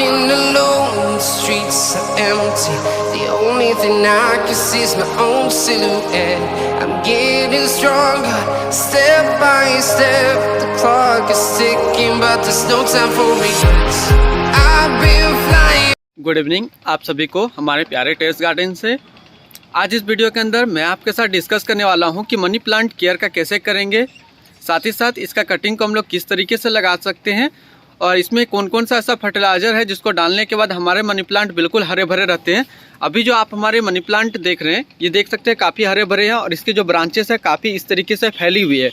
Walking alone, the streets are empty. The only thing I can see is my own silhouette. I'm getting stronger, step by step. The clock is ticking, but there's no time for regrets. I've been flying. Good evening आप सभी को हमारे प्यारे terrace garden से। आज इस video के अंदर मैं आपके साथ डिस्कस करने वाला हूं कि मनी प्लांट केयर का कैसे करेंगे, साथ ही साथ इसका कटिंग को हम लोग किस तरीके से लगा सकते हैं और इसमें कौन कौन सा ऐसा फर्टिलाइज़र है जिसको डालने के बाद हमारे मनी प्लांट बिल्कुल हरे भरे रहते हैं। अभी जो आप हमारे मनी प्लांट देख रहे हैं ये देख सकते हैं काफ़ी हरे भरे हैं और इसके जो ब्रांचेस है काफ़ी इस तरीके से फैली हुई है।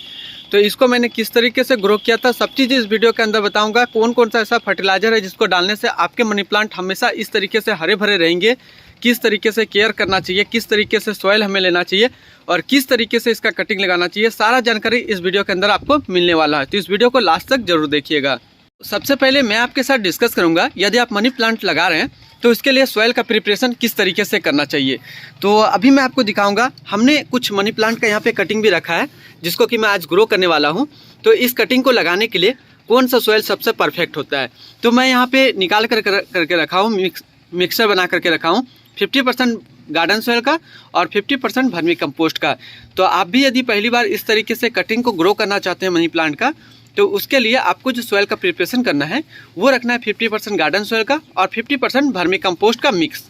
तो इसको मैंने किस तरीके से ग्रो किया था सब चीज़ इस वीडियो के अंदर बताऊंगा। कौन कौन सा ऐसा फर्टिलाइज़र है जिसको डालने से आपके मनी प्लांट हमेशा इस तरीके से हरे भरे रहेंगे, किस तरीके से केयर करना चाहिए, किस तरीके से सॉइल हमें लेना चाहिए और किस तरीके से इसका कटिंग लगाना चाहिए, सारा जानकारी इस वीडियो के अंदर आपको मिलने वाला है। तो इस वीडियो को लास्ट तक जरूर देखिएगा। सबसे पहले मैं आपके साथ डिस्कस करूंगा यदि आप मनी प्लांट लगा रहे हैं तो इसके लिए सॉइल का प्रिपरेशन किस तरीके से करना चाहिए। तो अभी मैं आपको दिखाऊंगा, हमने कुछ मनी प्लांट का यहाँ पे कटिंग भी रखा है जिसको कि मैं आज ग्रो करने वाला हूँ। तो इस कटिंग को लगाने के लिए कौन सा सॉइल सबसे परफेक्ट होता है, तो मैं यहाँ पे निकाल करके रखा हूँ, मिक्सर बना करके रखा हूँ 50% गार्डन सॉइल का और 50% वर्मी कंपोस्ट का। तो आप भी यदि पहली बार इस तरीके से कटिंग को ग्रो करना चाहते हैं मनी प्लांट का, तो उसके लिए आपको जो सॉइल का प्रिपरेशन करना है वो रखना है 50% गार्डन सॉइल का और 50% वर्मी कंपोस्ट का मिक्स।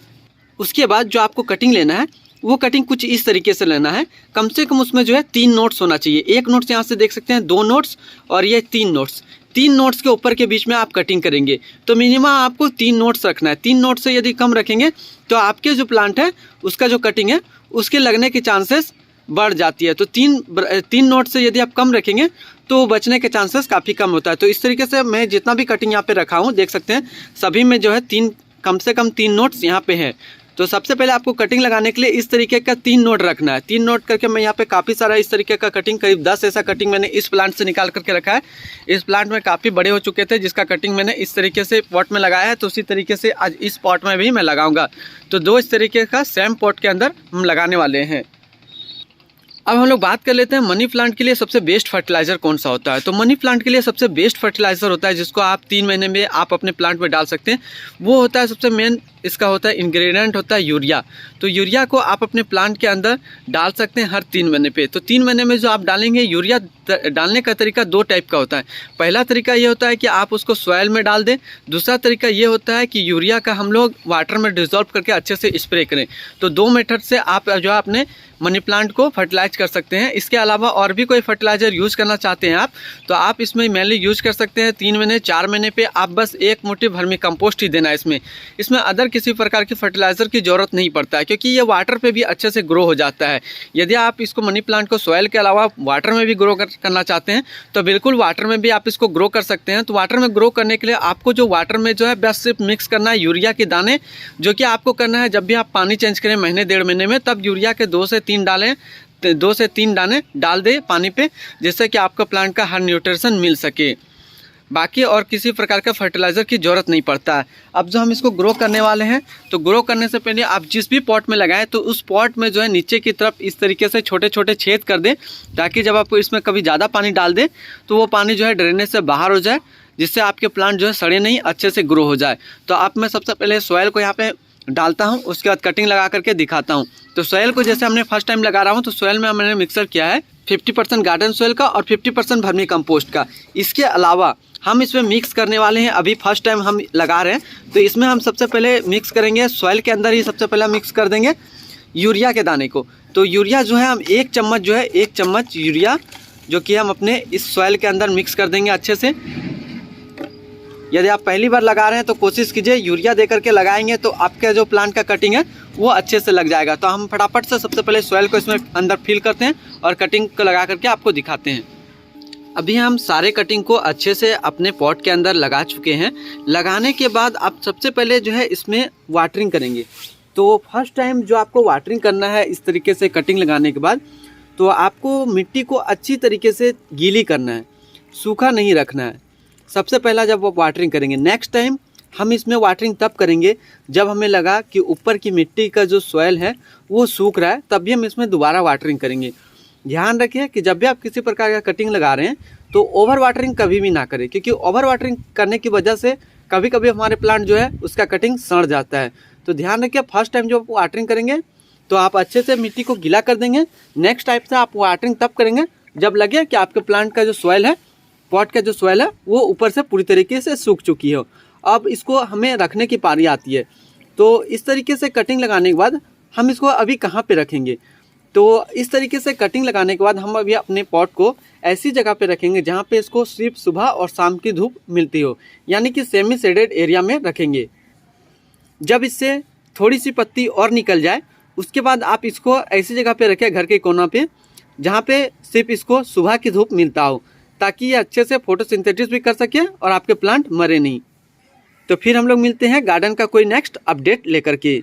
उसके बाद जो आपको कटिंग लेना है वो कटिंग कुछ इस तरीके से लेना है। कम से कम उसमें जो है 3 नोट्स होना चाहिए। एक नोट्स यहाँ से देख सकते हैं, 2 नोट्स और ये 3 नोट्स। 3 नोट्स के ऊपर के बीच में आप कटिंग करेंगे तो मिनिमम आपको 3 नोट्स रखना है। 3 नोट से यदि कम रखेंगे तो आपके जो प्लांट है उसका जो कटिंग है उसके लगने के चांसेस बढ़ जाती है। तो 3 नोट से यदि आप कम रखेंगे तो बचने के चांसेस काफ़ी कम होता है। तो इस तरीके से मैं जितना भी कटिंग यहाँ पे रखा हूँ देख सकते हैं सभी में जो है कम से कम 3 नोट्स यहाँ पे हैं। तो सबसे पहले आपको कटिंग लगाने के लिए इस तरीके का 3 नोट रखना है। 3 नोट करके मैं यहाँ पे काफ़ी सारा इस तरीके का कटिंग, करीब 10 ऐसा कटिंग मैंने इस प्लांट से निकाल करके रखा है। इस प्लांट में काफ़ी बड़े हो चुके थे जिसका कटिंग मैंने इस तरीके से पॉट में लगाया है। तो उसी तरीके से आज इस पॉट में भी मैं लगाऊंगा। तो 2 इस तरीके का सेम पॉट के अंदर हम लगाने वाले हैं। अब हम लोग बात कर लेते हैं मनी प्लांट के लिए सबसे बेस्ट फर्टिलाइज़र कौन सा होता है। तो मनी प्लांट के लिए सबसे बेस्ट फर्टिलाइज़र होता है जिसको आप 3 महीने में आप अपने प्लांट में डाल सकते हैं, वो होता है सबसे मेन इसका होता है इंग्रेडिएंट होता है यूरिया। तो यूरिया को आप अपने प्लांट के अंदर डाल सकते हैं हर 3 महीने पे। तो 3 महीने में जो आप डालेंगे यूरिया डालने का तरीका 2 टाइप का होता है। पहला तरीका ये होता है कि आप उसको सॉइल में डाल दें। दूसरा तरीका ये होता है कि यूरिया का हम लोग वाटर में डिज़ोल्व करके अच्छे से स्प्रे करें। तो 2 मेथड से आप जो है अपने मनी प्लांट को फर्टिलाइज कर सकते हैं। इसके अलावा और भी कोई फर्टिलाइज़र यूज़ करना चाहते हैं आप तो आप इसमें मेनली यूज़ कर सकते हैं 3 महीने 4 महीने पे आप बस 1 मुट्ठी वर्मी कंपोस्ट ही देना है। इसमें अदर किसी प्रकार की फर्टिलाइज़र की ज़रूरत नहीं पड़ता है क्योंकि ये वाटर पे भी अच्छे से ग्रो हो जाता है। यदि आप इसको मनी प्लांट को सॉइल के अलावा वाटर में भी ग्रो करना चाहते हैं तो बिल्कुल वाटर में भी आप इसको ग्रो कर सकते हैं। तो वाटर में ग्रो करने के लिए आपको जो वाटर में जो है बस सिर्फ मिक्स करना है यूरिया के दाने, जो कि आपको करना है जब भी आप पानी चेंज करें महीने 1.5 महीने में, तब यूरिया के 2 से 3 डालें, 2 से 3 दाने डाल दे पानी पे, जिससे कि आपका प्लांट का हर न्यूट्रिशन मिल सके। बाकी और किसी प्रकार का फर्टिलाइज़र की ज़रूरत नहीं पड़ता है। अब जो हम इसको ग्रो करने वाले हैं तो ग्रो करने से पहले आप जिस भी पॉट में लगाएं तो उस पॉट में जो है नीचे की तरफ इस तरीके से छोटे छोटे छेद कर दें ताकि जब आप इसमें कभी ज़्यादा पानी डाल दें तो वो पानी जो है ड्रेनेज से बाहर हो जाए, जिससे आपके प्लांट जो है सड़े नहीं, अच्छे से ग्रो हो जाए। तो आप मैं सबसे पहले सॉइल को यहाँ पे डालता हूँ, उसके बाद कटिंग लगा करके दिखाता हूँ। तो सॉइल को जैसे हमने फर्स्ट टाइम लगा रहा हूँ तो सॉइल में मैंने मिक्सर किया है 50% गार्डन सॉइल का और 50% वर्मी कंपोस्ट का। इसके अलावा हम इसमें मिक्स करने वाले हैं, अभी फर्स्ट टाइम हम लगा रहे हैं तो इसमें हम सबसे पहले मिक्स करेंगे सॉइल के अंदर ही, सबसे पहले मिक्स कर देंगे यूरिया के दाने को। तो यूरिया जो है हम 1 चम्मच जो है 1 चम्मच यूरिया जो कि हम अपने इस सॉइल के अंदर मिक्स कर देंगे अच्छे से। यदि आप पहली बार लगा रहे हैं तो कोशिश कीजिए यूरिया दे करके लगाएंगे तो आपका जो प्लांट का कटिंग है वो अच्छे से लग जाएगा। तो हम फटाफट से सबसे पहले सॉइल को इसमें अंदर फिल करते हैं और कटिंग को लगा करके आपको दिखाते हैं। अभी हम सारे कटिंग को अच्छे से अपने पॉट के अंदर लगा चुके हैं। लगाने के बाद आप सबसे पहले जो है इसमें वाटरिंग करेंगे। तो फर्स्ट टाइम जो आपको वाटरिंग करना है इस तरीके से कटिंग लगाने के बाद, तो आपको मिट्टी को अच्छी तरीके से गीली करना है, सूखा नहीं रखना है सबसे पहला जब आप वाटरिंग करेंगे। नेक्स्ट टाइम हम इसमें वाटरिंग तब करेंगे जब हमें लगा कि ऊपर की मिट्टी का जो सॉइल है वो सूख रहा है, तभी हम इसमें दोबारा वाटरिंग करेंगे। ध्यान रखिए कि जब भी आप किसी प्रकार का कटिंग लगा रहे हैं तो ओवर वाटरिंग कभी भी ना करें, क्योंकि ओवर वाटरिंग करने की वजह से कभी कभी हमारे प्लांट जो है उसका कटिंग सड़ जाता है। तो ध्यान रखिए, फर्स्ट टाइम जब वाटरिंग करेंगे तो आप अच्छे से मिट्टी को गीला कर देंगे। नेक्स्ट टाइप से आप वाटरिंग तब करेंगे जब लगे कि आपके प्लांट का जो सॉइल है, पॉट का जो सॉइल है वो ऊपर से पूरी तरीके से सूख चुकी हो। अब इसको हमें रखने की पारी आती है। तो इस तरीके से कटिंग लगाने के बाद हम इसको अभी कहाँ पे रखेंगे? तो इस तरीके से कटिंग लगाने के बाद हम अभी अपने पॉट को ऐसी जगह पे रखेंगे जहाँ पे इसको सिर्फ सुबह और शाम की धूप मिलती हो, यानी कि सेमी शेडेड एरिया में रखेंगे। जब इससे थोड़ी सी पत्ती और निकल जाए उसके बाद आप इसको ऐसी जगह पे रखें घर के कोना पे जहाँ पे सिर्फ इसको सुबह की धूप मिलता हो, ताकि ये अच्छे से फोटोसिंथेसिस भी कर सके और आपके प्लांट मरे नहीं। तो फिर हम लोग मिलते हैं गार्डन का कोई नेक्स्ट अपडेट लेकर के।